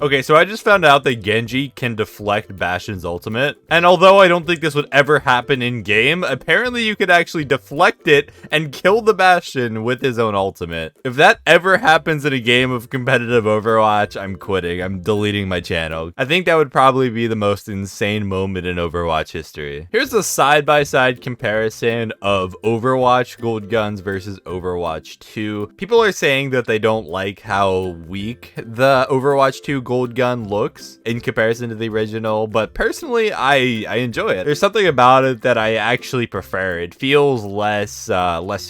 Okay, so I just found out that Genji can deflect Bastion's ultimate, and although I don't think this would ever happen in game, apparently you could actually deflect it and kill the Bastion with his own ultimate. If that ever happens in a game of competitive Overwatch, I'm quitting. I'm deleting my channel. I think that would probably be the most insane moment in Overwatch history. Here's a side-by-side comparison of Overwatch gold guns versus Overwatch 2. People are saying that they don't like how weak the Overwatch 2 gold gun looks in comparison to the original, but personally I enjoy it. There's something about it that I actually prefer. It feels less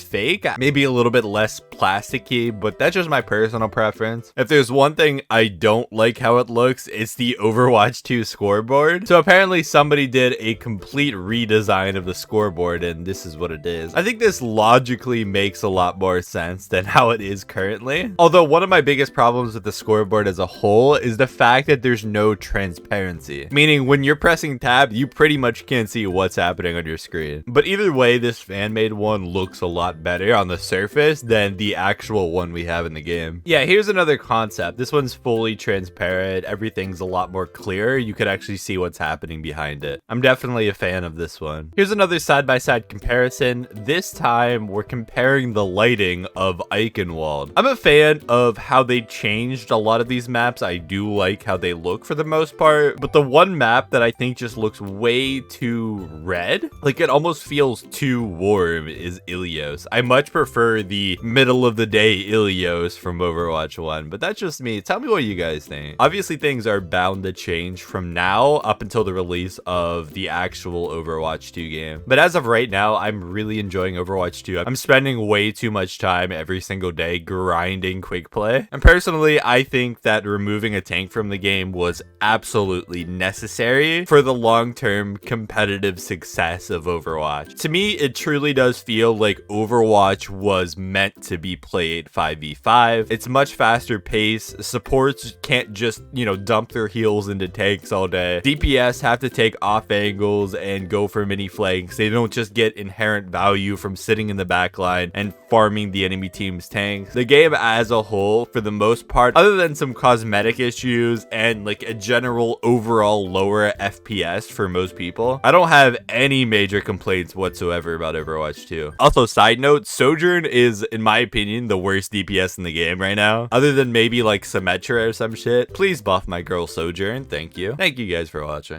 fake, maybe a little bit less plasticky, but that's just my personal preference. If there's one thing I don't like how it looks, it's the Overwatch 2 scoreboard. So apparently somebody did a complete redesign of the scoreboard, and this is what it is. I think this logically makes a lot more sense than how it is currently. Although one of my biggest problems with the scoreboard as a whole is the fact that there's no transparency, meaning when you're pressing tab, you pretty much can't see what's happening on your screen. But either way, this fan-made one looks a lot better on the surface than the actual one we have in the game. Yeah, here's another concept. This one's fully transparent. Everything's a lot more clear. You could actually see what's happening behind it. I'm definitely a fan of this one. Here's another side-by-side comparison. This time, we're comparing the lighting of Eichenwald. I'm a fan of how they changed a lot of these maps. I do like how they look for the most part, but the one map that I think just looks way too red, like it almost feels too warm, is Ilios. I much prefer the middle of the day Ilios from Overwatch 1, but that's just me. Tell me what you guys think. Obviously things are bound to change from now up until the release of the actual Overwatch 2 game, but as of right now, I'm really enjoying Overwatch 2. I'm spending way too much time every single day grinding quick play, and personally I think that removing a tank from the game was absolutely necessary for the long-term competitive success of Overwatch. To me, it truly does feel like Overwatch was meant to be played 5v5. It's much faster pace. Supports can't just, dump their heals into tanks all day. DPS have to take off angles and go for mini flanks. They don't just get inherent value from sitting in the backline and farming the enemy team's tanks. The game as a whole, for the most part, other than some cosmetic issues and like a general overall lower FPS for most people, I don't have any major complaints whatsoever about Overwatch 2. Also, side note, Sojourn is, in my opinion, the worst DPS in the game right now, other than maybe like Symmetra or some shit. Please buff my girl Sojourn. Thank you. Thank you guys for watching.